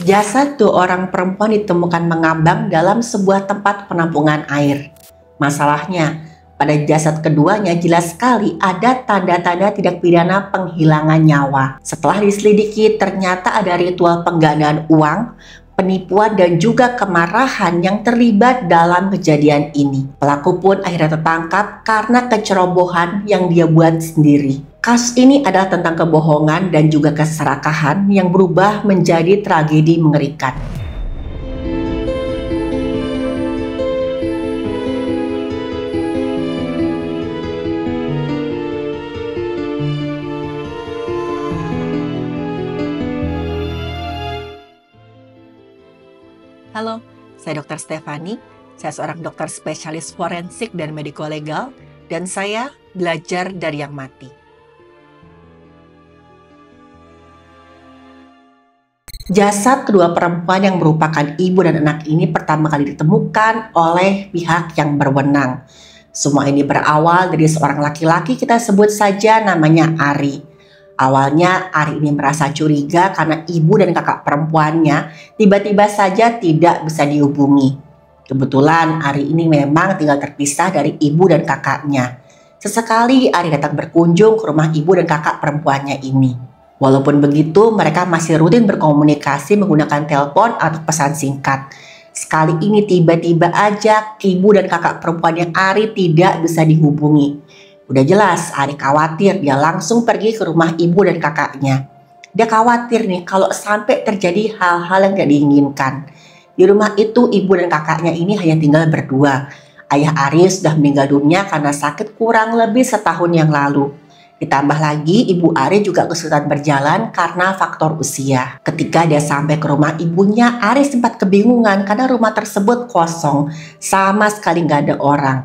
Jasad dua orang perempuan ditemukan mengambang dalam sebuah tempat penampungan air. Masalahnya, pada jasad keduanya jelas sekali ada tanda-tanda tindak pidana penghilangan nyawa. Setelah diselidiki, ternyata ada ritual penggandaan uang, penipuan, dan juga kemarahan yang terlibat dalam kejadian ini. Pelaku pun akhirnya tertangkap karena kecerobohan yang dia buat sendiri. Kasus ini adalah tentang kebohongan dan juga keserakahan yang berubah menjadi tragedi mengerikan. Halo, saya Dr. Stefani. Saya seorang dokter spesialis forensik dan mediko-legal, dan saya belajar dari yang mati. Jasad kedua perempuan yang merupakan ibu dan anak ini pertama kali ditemukan oleh pihak yang berwenang. Semua ini berawal dari seorang laki-laki, kita sebut saja namanya Ari. Awalnya Ari ini merasa curiga karena ibu dan kakak perempuannya tiba-tiba saja tidak bisa dihubungi. Kebetulan Ari ini memang tinggal terpisah dari ibu dan kakaknya. Sesekali Ari datang berkunjung ke rumah ibu dan kakak perempuannya ini. Walaupun begitu, mereka masih rutin berkomunikasi menggunakan telepon atau pesan singkat. Sekali ini tiba-tiba aja ibu dan kakak perempuannya Ari tidak bisa dihubungi. Udah jelas Ari khawatir, dia langsung pergi ke rumah ibu dan kakaknya. Dia khawatir nih kalau sampai terjadi hal-hal yang tidak diinginkan. Di rumah itu ibu dan kakaknya ini hanya tinggal berdua. Ayah Ari sudah meninggal dunia karena sakit kurang lebih setahun yang lalu. Ditambah lagi ibu Ari juga kesulitan berjalan karena faktor usia. Ketika dia sampai ke rumah ibunya, Ari sempat kebingungan karena rumah tersebut kosong, sama sekali nggak ada orang.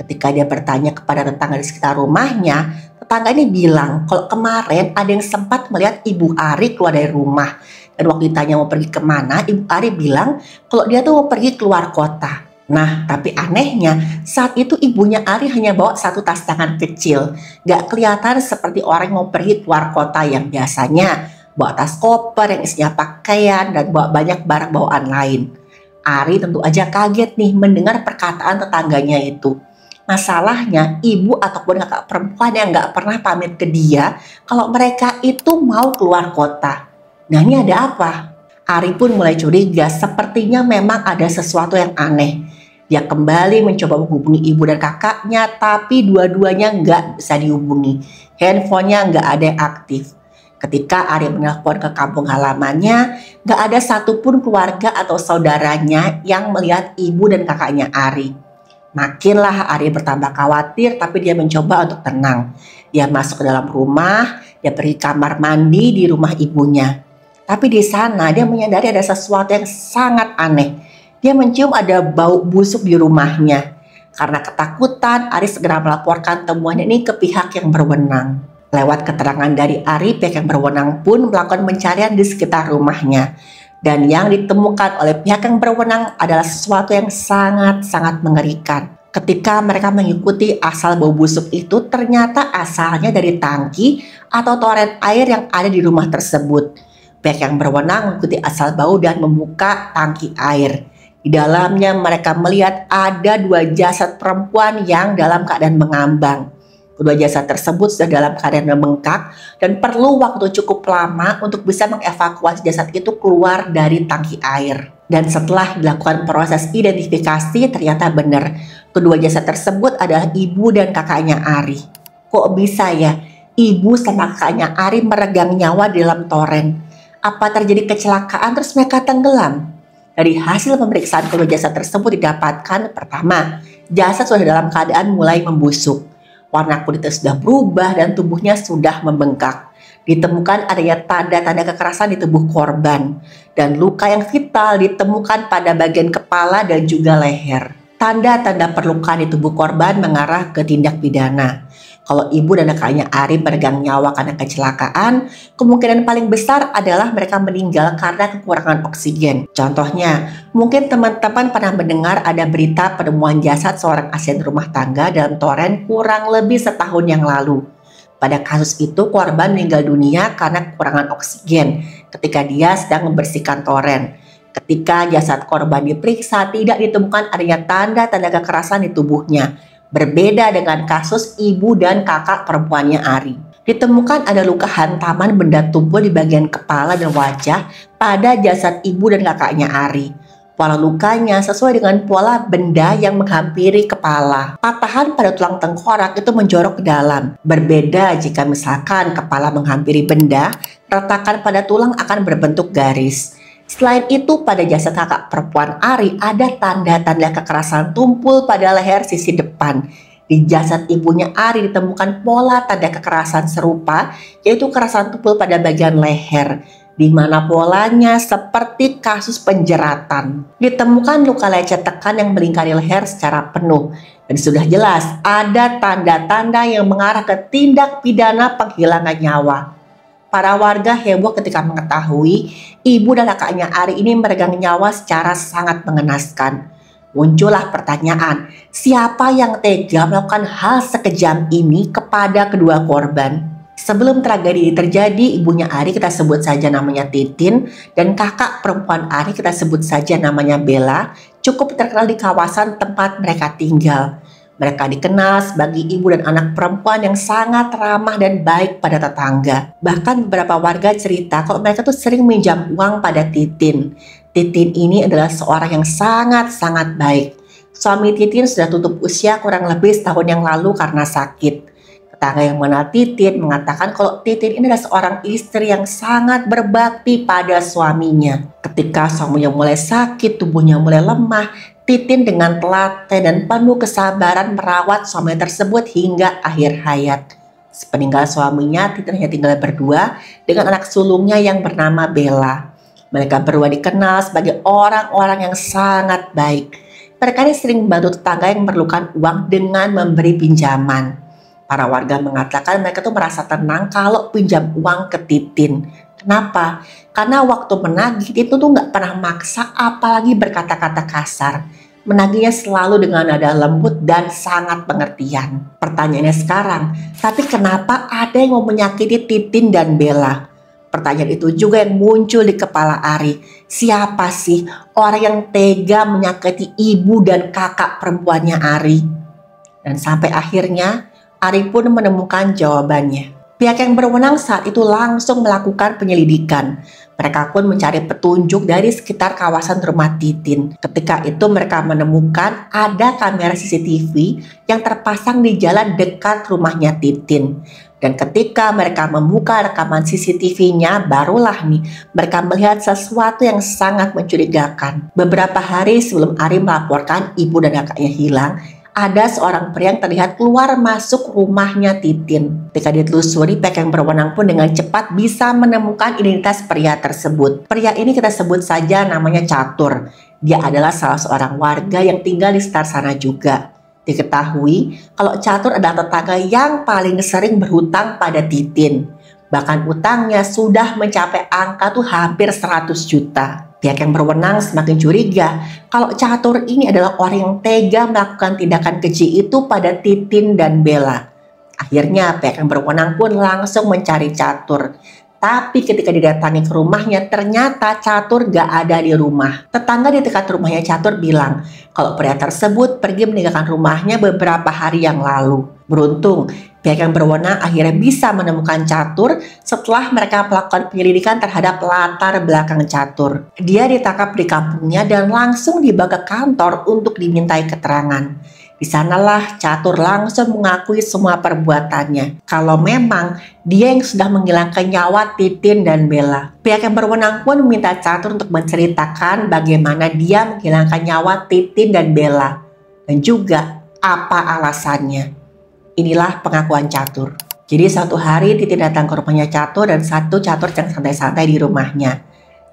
Ketika dia bertanya kepada tetangga di sekitar rumahnya, tetangga ini bilang kalau kemarin ada yang sempat melihat ibu Ari keluar dari rumah. Dan waktu ditanya mau pergi kemana, ibu Ari bilang kalau dia tuh mau pergi keluar kota. Nah, tapi anehnya saat itu ibunya Ari hanya bawa satu tas tangan kecil. Gak kelihatan seperti orang yang mau pergi keluar kota yang biasanya bawa tas koper yang isinya pakaian dan bawa banyak barang bawaan lain. Ari tentu aja kaget nih mendengar perkataan tetangganya itu. Masalahnya ibu ataupun kakak perempuan yang gak pernah pamit ke dia kalau mereka itu mau keluar kota. Nah, ini ada apa? Ari pun mulai curiga, sepertinya memang ada sesuatu yang aneh. Dia kembali mencoba menghubungi ibu dan kakaknya, tapi dua-duanya nggak bisa dihubungi. Handphonenya nggak ada yang aktif. Ketika Ari menelpon ke kampung halamannya, nggak ada satupun keluarga atau saudaranya yang melihat ibu dan kakaknya Ari. Makinlah Ari bertambah khawatir, tapi dia mencoba untuk tenang. Dia masuk ke dalam rumah, dia pergi kamar mandi di rumah ibunya. Tapi di sana dia menyadari ada sesuatu yang sangat aneh. Dia mencium ada bau busuk di rumahnya. Karena ketakutan, Ari segera melaporkan temuannya ini ke pihak yang berwenang. Lewat keterangan dari Ari, pihak yang berwenang pun melakukan pencarian di sekitar rumahnya. Dan yang ditemukan oleh pihak yang berwenang adalah sesuatu yang sangat-sangat mengerikan. Ketika mereka mengikuti asal bau busuk itu, ternyata asalnya dari tangki atau toren air yang ada di rumah tersebut. Pihak yang berwenang mengikuti asal bau dan membuka tangki air. Di dalamnya mereka melihat ada dua jasad perempuan yang dalam keadaan mengambang. Kedua jasad tersebut sudah dalam keadaan membengkak dan perlu waktu cukup lama untuk bisa mengevakuasi jasad itu keluar dari tangki air. Dan setelah dilakukan proses identifikasi, ternyata benar kedua jasad tersebut adalah ibu dan kakaknya Ari. Kok bisa ya ibu sama kakaknya Ari meregang nyawa di dalam toren? Apa terjadi kecelakaan terus mereka tenggelam? Dari hasil pemeriksaan kedua jasad tersebut didapatkan, pertama, jasad sudah dalam keadaan mulai membusuk. Warna kulitnya sudah berubah dan tubuhnya sudah membengkak. Ditemukan adanya tanda-tanda kekerasan di tubuh korban. Dan luka yang vital ditemukan pada bagian kepala dan juga leher. Tanda-tanda perlukaan di tubuh korban mengarah ke tindak pidana. Kalau ibu dan kakaknya Ari meregang nyawa karena kecelakaan, kemungkinan paling besar adalah mereka meninggal karena kekurangan oksigen. Contohnya, mungkin teman-teman pernah mendengar ada berita penemuan jasad seorang asisten rumah tangga dalam toren kurang lebih setahun yang lalu. Pada kasus itu korban meninggal dunia karena kekurangan oksigen ketika dia sedang membersihkan toren. Ketika jasad korban diperiksa, tidak ditemukan adanya tanda-tanda kekerasan di tubuhnya. Berbeda dengan kasus ibu dan kakak perempuannya Ari. Ditemukan ada luka hantaman benda tumpul di bagian kepala dan wajah pada jasad ibu dan kakaknya Ari. Pola lukanya sesuai dengan pola benda yang menghampiri kepala. Patahan pada tulang tengkorak itu menjorok ke dalam. Berbeda jika misalkan kepala menghampiri benda, retakan pada tulang akan berbentuk garis. Selain itu, pada jasad kakak perempuan Ari ada tanda-tanda kekerasan tumpul pada leher sisi depan. Di jasad ibunya Ari ditemukan pola tanda kekerasan serupa, yaitu kekerasan tumpul pada bagian leher, di mana polanya seperti kasus penjeratan. Ditemukan luka lecet tekan yang melingkari leher secara penuh. Dan sudah jelas ada tanda-tanda yang mengarah ke tindak pidana penghilangan nyawa. Para warga heboh ketika mengetahui ibu dan kakaknya Ari ini meregang nyawa secara sangat mengenaskan. Muncullah pertanyaan, siapa yang tega melakukan hal sekejam ini kepada kedua korban? Sebelum tragedi ini terjadi, ibunya Ari kita sebut saja namanya Titin, dan kakak perempuan Ari kita sebut saja namanya Bella, cukup terkenal di kawasan tempat mereka tinggal. Mereka dikenal sebagai ibu dan anak perempuan yang sangat ramah dan baik pada tetangga. Bahkan beberapa warga cerita kalau mereka tuh sering minjam uang pada Titin. Titin ini adalah seorang yang sangat-sangat baik. Suami Titin sudah tutup usia kurang lebih setahun yang lalu karena sakit. Tetangga yang mengenal Titin mengatakan kalau Titin ini adalah seorang istri yang sangat berbakti pada suaminya. Ketika suaminya mulai sakit, tubuhnya mulai lemah, Titin dengan telaten dan penuh kesabaran merawat suami tersebut hingga akhir hayat. Sepeninggal suaminya, Titin hanya tinggal berdua dengan anak sulungnya yang bernama Bella. Mereka berdua dikenal sebagai orang-orang yang sangat baik. Mereka ini sering membantu tetangga yang memerlukan uang dengan memberi pinjaman. Para warga mengatakan mereka tuh merasa tenang kalau pinjam uang ke Titin. Kenapa? Karena waktu menagih itu tuh nggak pernah maksa apalagi berkata-kata kasar. Menagihnya selalu dengan nada lembut dan sangat pengertian. Pertanyaannya sekarang, tapi kenapa ada yang mau menyakiti Titin dan Bella? Pertanyaan itu juga yang muncul di kepala Ari. Siapa sih orang yang tega menyakiti ibu dan kakak perempuannya Ari? Dan sampai akhirnya Ari pun menemukan jawabannya. Pihak yang berwenang saat itu langsung melakukan penyelidikan. Mereka pun mencari petunjuk dari sekitar kawasan rumah Titin. Ketika itu mereka menemukan ada kamera CCTV yang terpasang di jalan dekat rumahnya Titin. Dan ketika mereka membuka rekaman CCTV-nya, barulah nih mereka melihat sesuatu yang sangat mencurigakan. Beberapa hari sebelum Ari melaporkan ibu dan kakaknya hilang, ada seorang pria yang terlihat keluar masuk rumahnya Titin. Ketika ditelusuri, pihak yang berwenang pun dengan cepat bisa menemukan identitas pria tersebut. Pria ini kita sebut saja namanya Catur. Dia adalah salah seorang warga yang tinggal di sekitar sana juga. Diketahui kalau Catur adalah tetangga yang paling sering berhutang pada Titin. Bahkan utangnya sudah mencapai angka tuh hampir 100 juta. Pihak yang berwenang semakin curiga kalau Catur ini adalah orang yang tega melakukan tindakan keji itu pada Titin dan Bella. Akhirnya pihak yang berwenang pun langsung mencari Catur. Tapi ketika didatangi ke rumahnya, ternyata Catur gak ada di rumah. Tetangga di dekat rumahnya Catur bilang kalau pria tersebut pergi meninggalkan rumahnya beberapa hari yang lalu. Beruntung, pihak yang berwenang akhirnya bisa menemukan Catur setelah mereka melakukan penyelidikan terhadap latar belakang Catur. Dia ditangkap di kampungnya dan langsung dibawa ke kantor untuk dimintai keterangan. Di sanalah Catur langsung mengakui semua perbuatannya. Kalau memang dia yang sudah menghilangkan nyawa Titin dan Bella. Pihak yang berwenang pun meminta Catur untuk menceritakan bagaimana dia menghilangkan nyawa Titin dan Bella. Dan juga apa alasannya. Inilah pengakuan Catur. Jadi suatu hari Titin datang ke rumahnya Catur dan Catur sedang santai-santai di rumahnya.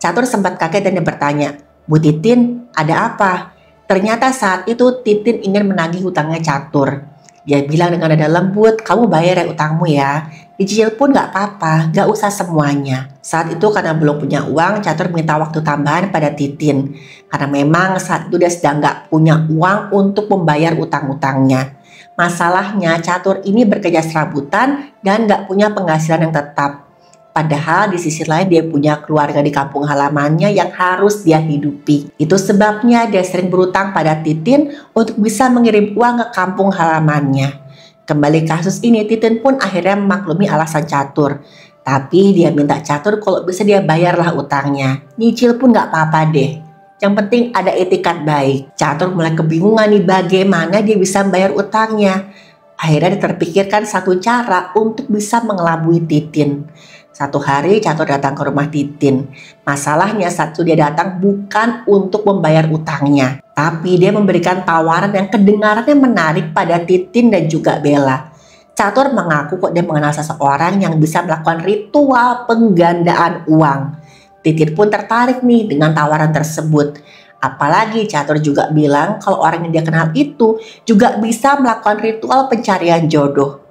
Catur sempat kaget dan dia bertanya, "Bu Titin, ada apa?" Ternyata saat itu Titin ingin menagih hutangnya Catur. Dia bilang dengan nada lembut, "Kamu bayar ya utangmu ya. Dicicil pun gak apa-apa, gak usah semuanya." Saat itu karena belum punya uang, Catur minta waktu tambahan pada Titin. Karena memang saat itu dia sedang gak punya uang untuk membayar utang-utangnya. Masalahnya Catur ini bekerja serabutan dan nggak punya penghasilan yang tetap. Padahal di sisi lain dia punya keluarga di kampung halamannya yang harus dia hidupi. Itu sebabnya dia sering berutang pada Titin untuk bisa mengirim uang ke kampung halamannya. Kembali kasus ini, Titin pun akhirnya memaklumi alasan Catur. Tapi dia minta Catur kalau bisa dia bayarlah utangnya. Nyicil pun nggak apa-apa deh. Yang penting ada etikat baik. Catur mulai kebingungan nih bagaimana dia bisa bayar utangnya. Akhirnya dia terpikirkan satu cara untuk bisa mengelabui Titin. Satu hari Catur datang ke rumah Titin. Masalahnya dia datang bukan untuk membayar utangnya, tapi dia memberikan tawaran yang kedengarannya menarik pada Titin dan juga Bella. Catur mengaku kok dia mengenal seseorang yang bisa melakukan ritual penggandaan uang. Titin pun tertarik nih dengan tawaran tersebut. Apalagi Catur juga bilang kalau orang yang dia kenal itu juga bisa melakukan ritual pencarian jodoh.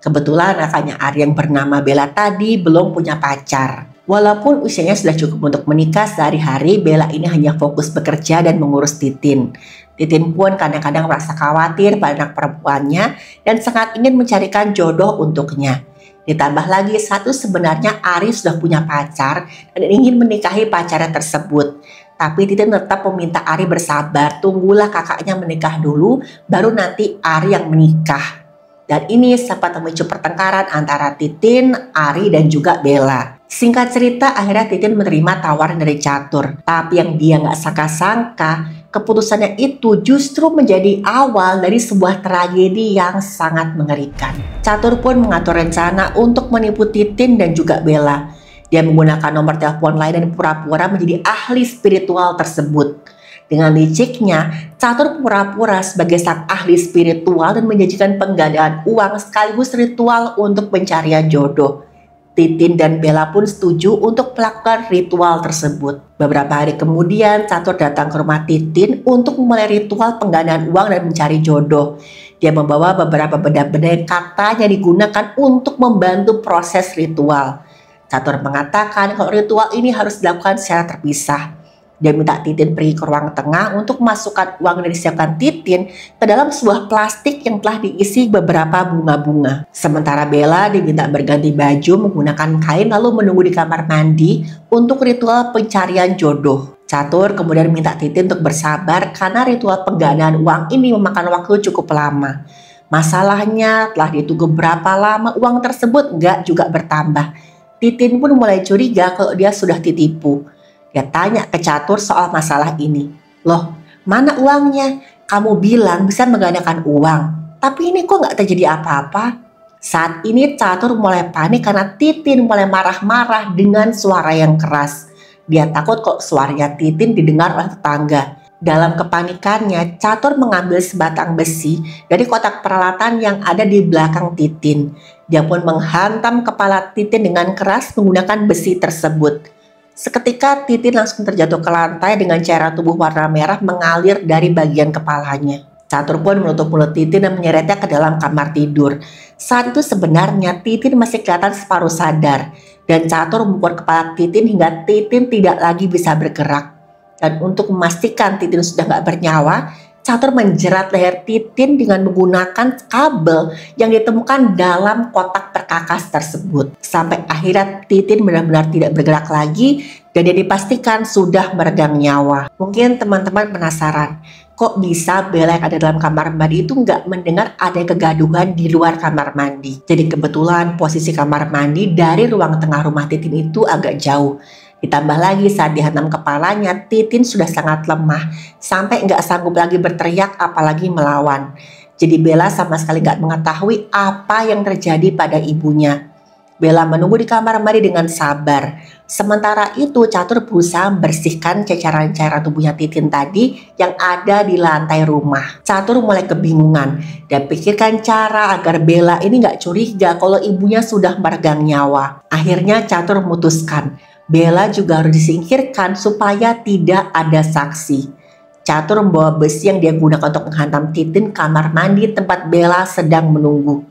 Kebetulan kakaknya Ari yang bernama Bella tadi belum punya pacar. Walaupun usianya sudah cukup untuk menikah sehari-hari, Bella ini hanya fokus bekerja dan mengurus Titin. Titin pun kadang-kadang merasa khawatir pada anak perempuannya dan sangat ingin mencarikan jodoh untuknya. Ditambah lagi sebenarnya Ari sudah punya pacar dan ingin menikahi pacarnya tersebut. Tapi Titin tetap meminta Ari bersabar, tunggulah kakaknya menikah dulu, baru nanti Ari yang menikah. Dan ini sempat memicu pertengkaran antara Titin, Ari, dan juga Bella. Singkat cerita, akhirnya Titin menerima tawaran dari Catur. Tapi yang dia nggak sangka-sangka, keputusannya itu justru menjadi awal dari sebuah tragedi yang sangat mengerikan. Catur pun mengatur rencana untuk menipu Titin dan juga Bella. Dia menggunakan nomor telepon lain dan pura-pura menjadi ahli spiritual tersebut. Dengan liciknya, Catur pura-pura sebagai sang ahli spiritual dan menjanjikan penggandaan uang sekaligus ritual untuk pencarian jodoh. Titin dan Bella pun setuju untuk melakukan ritual tersebut. Beberapa hari kemudian, Catur datang ke rumah Titin untuk memulai ritual penggandaan uang dan mencari jodoh. Dia membawa beberapa benda-benda yang katanya digunakan untuk membantu proses ritual. Catur mengatakan kalau ritual ini harus dilakukan secara terpisah. Dia minta Titin pergi ke ruang tengah untuk memasukkan uang yang disiapkan Titin ke dalam sebuah plastik yang telah diisi beberapa bunga-bunga. Sementara Bella diminta berganti baju menggunakan kain lalu menunggu di kamar mandi untuk ritual pencarian jodoh. Catur kemudian minta Titin untuk bersabar karena ritual penggandaan uang ini memakan waktu cukup lama. Masalahnya telah ditunggu berapa lama uang tersebut nggak juga bertambah. Titin pun mulai curiga kalau dia sudah ditipu. Dia tanya ke Catur soal masalah ini. Loh, mana uangnya? Kamu bilang bisa menggandakan uang. Tapi ini kok nggak terjadi apa-apa? Saat ini Catur mulai panik karena Titin mulai marah-marah dengan suara yang keras. Dia takut kok suaranya Titin didengar oleh tetangga. Dalam kepanikannya, Catur mengambil sebatang besi dari kotak peralatan yang ada di belakang Titin. Dia pun menghantam kepala Titin dengan keras menggunakan besi tersebut. Seketika Titin langsung terjatuh ke lantai dengan cairan tubuh warna merah mengalir dari bagian kepalanya. Catur pun menutup mulut Titin dan menyeretnya ke dalam kamar tidur. Saat itu sebenarnya Titin masih kelihatan separuh sadar. Dan Catur memukul kepala Titin hingga Titin tidak lagi bisa bergerak. Dan untuk memastikan Titin sudah nggak bernyawa, Catur menjerat leher Titin dengan menggunakan kabel yang ditemukan dalam kotak perkakas tersebut. Sampai akhirnya Titin benar-benar tidak bergerak lagi dan dia dipastikan sudah meregang nyawa. Mungkin teman-teman penasaran, kok bisa Bella yang ada dalam kamar mandi itu nggak mendengar ada kegaduhan di luar kamar mandi. Jadi kebetulan posisi kamar mandi dari ruang tengah rumah Titin itu agak jauh. Ditambah lagi saat dihantam kepalanya, Titin sudah sangat lemah sampai nggak sanggup lagi berteriak apalagi melawan. Jadi Bella sama sekali nggak mengetahui apa yang terjadi pada ibunya. Bella menunggu di kamar mandi dengan sabar. Sementara itu Catur berusaha membersihkan cairan-cairan tubuhnya Titin tadi yang ada di lantai rumah. Catur mulai kebingungan dan pikirkan cara agar Bella ini nggak curiga kalau ibunya sudah meregang nyawa. Akhirnya Catur memutuskan Bella juga harus disingkirkan supaya tidak ada saksi. Catur membawa besi yang dia gunakan untuk menghantam Titin kamar mandi tempat Bella sedang menunggu.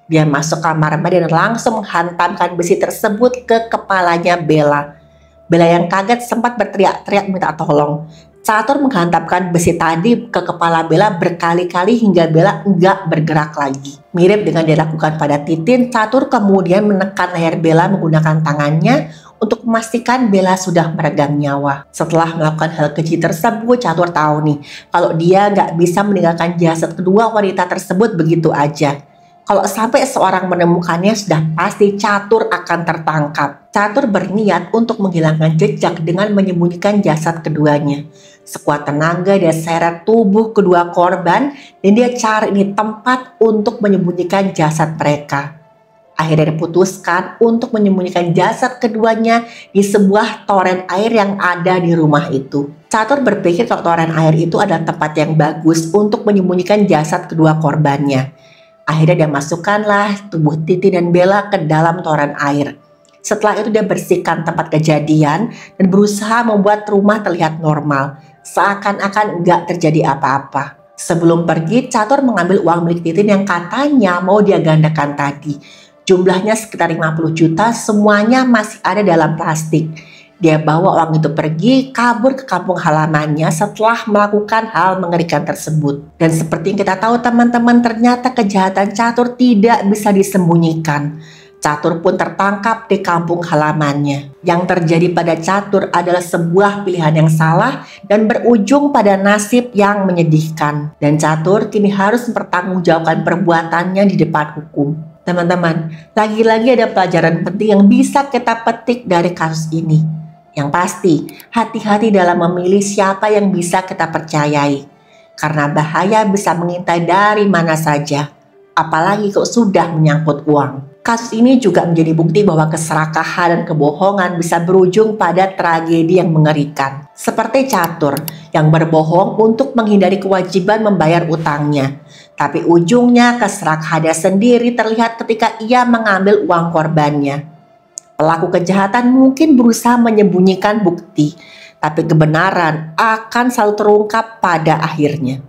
Dia masuk kamar mandi dan langsung menghantamkan besi tersebut ke kepalanya Bella. Bella yang kaget sempat berteriak-teriak minta tolong. Catur menghantamkan besi tadi ke kepala Bella berkali-kali hingga Bella enggak bergerak lagi. Mirip dengan dilakukan pada Titin, Catur kemudian menekan leher Bella menggunakan tangannya untuk memastikan Bella sudah meregang nyawa. Setelah melakukan hal keji tersebut, Catur tahu nih kalau dia nggak bisa meninggalkan jasad kedua wanita tersebut begitu aja. Kalau sampai seorang menemukannya, sudah pasti Catur akan tertangkap. Catur berniat untuk menghilangkan jejak dengan menyembunyikan jasad keduanya. Sekuat tenaga dia seret tubuh kedua korban dan dia cari ini tempat untuk menyembunyikan jasad mereka. Akhirnya diputuskan untuk menyembunyikan jasad keduanya di sebuah toren air yang ada di rumah itu. Catur berpikir kalau toren air itu adalah tempat yang bagus untuk menyembunyikan jasad kedua korbannya. Akhirnya dia masukkanlah tubuh Titi dan Bella ke dalam toren air. Setelah itu dia bersihkan tempat kejadian dan berusaha membuat rumah terlihat normal, seakan-akan nggak terjadi apa-apa. Sebelum pergi, Catur mengambil uang milik Titin yang katanya mau dia gandakan tadi. Jumlahnya sekitar 50 juta, semuanya masih ada dalam plastik. Dia bawa uang itu pergi, kabur ke kampung halamannya setelah melakukan hal mengerikan tersebut. Dan seperti yang kita tahu teman-teman, ternyata kejahatan Catur tidak bisa disembunyikan. Catur pun tertangkap di kampung halamannya. Yang terjadi pada Catur adalah sebuah pilihan yang salah dan berujung pada nasib yang menyedihkan. Dan Catur kini harus mempertanggungjawabkan perbuatannya di depan hukum. Teman-teman, lagi-lagi ada pelajaran penting yang bisa kita petik dari kasus ini. Yang pasti, hati-hati dalam memilih siapa yang bisa kita percayai. Karena bahaya bisa mengintai dari mana saja. Apalagi kalau sudah menyangkut uang. Kasus ini juga menjadi bukti bahwa keserakahan dan kebohongan bisa berujung pada tragedi yang mengerikan. Seperti Catur yang berbohong untuk menghindari kewajiban membayar utangnya. Tapi ujungnya keserakahannya sendiri terlihat ketika ia mengambil uang korbannya. Pelaku kejahatan mungkin berusaha menyembunyikan bukti, tapi kebenaran akan selalu terungkap pada akhirnya.